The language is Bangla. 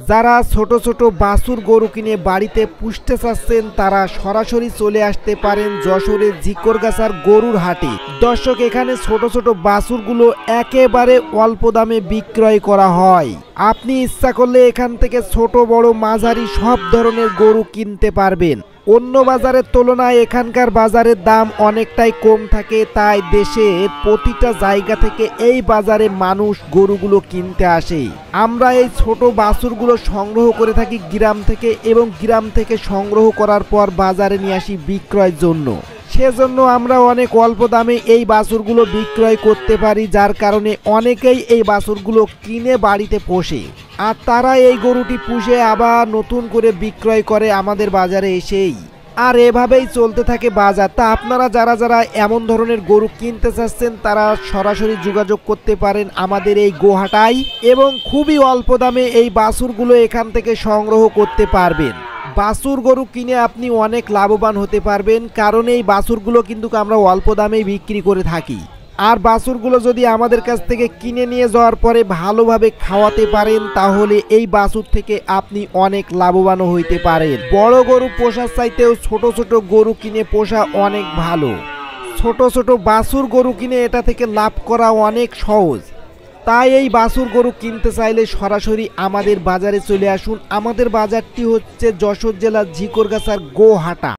যারা ছোট ছোট বাছুর গরু কিনে বাড়িতে পুষতে চাচ্ছেন তারা সরাসরি চলে আসতে পারেন যশোরের ঝিকরগাছার গরুর হাটে। দর্শক, এখানে ছোট ছোট বাছুরগুলো একেবারে অল্প দামে বিক্রয় করা হয়। আপনি ইচ্ছা করলে এখান থেকে ছোট বড় মাঝারি সব ধরনের গরু কিনতে পারবেন। অন্য বাজারের তুলনায় এখানকার বাজারের দাম অনেকটাই কম থাকে, তাই দেশের প্রতিটা জায়গা থেকে এই বাজারে মানুষ গরুগুলো কিনতে আসে। আমরা এই ছোট বাছুরগুলো সংগ্রহ করে থাকি গ্রাম থেকে, এবং গ্রাম থেকে সংগ্রহ করার পর বাজারে নিয়ে আসি বিক্রয়ের জন্য। সেজন্য আমরা অনেক অল্প দামে এই বাছুরগুলো বিক্রয় করতে পারি, যার কারণে অনেকেই এই বাছুরগুলো কিনে বাড়িতে পোষে, আর তারা এই গরুটি পুষে আবার নতুন করে বিক্রয় করে আমাদের বাজারে এসেই। আর এভাবেই চলতে থাকে বাজার। তা আপনারা যারা যারা এমন ধরনের গরু কিনতে চাচ্ছেন তারা সরাসরি যোগাযোগ করতে পারেন আমাদের এই গোহাটায়, এবং খুবই অল্প দামে এই বাছুরগুলো এখান থেকে সংগ্রহ করতে পারবেন। বাছুর গরু কিনে আপনি অনেক লাভবান হতে পারবেন, কারণ এই বাছুরগুলো কিন্তু আমরা অল্প দামেই বিক্রি করে থাকি। আর বাছুরগুলো যদি আমাদের কাছ থেকে কিনে নিয়ে যাওয়ার পরে ভালোভাবে খাওয়াতে পারেন তাহলে এই বাছুর থেকে আপনি অনেক লাভবানও হইতে পারেন। বড় গরু পোষার চাইতেও ছোট ছোট গরু কিনে পোষা অনেক ভালো। ছোট ছোট বাছুর গরু কিনে এটা থেকে লাভ করা অনেক সহজ। তাই এই বাছুর গরু কিনতে চাইলে সরাসরি আমাদের বাজারে চলে আসুন। আমাদের বাজারটি হচ্ছে যশোর জেলার ঝিকরগাছার গোহাটা।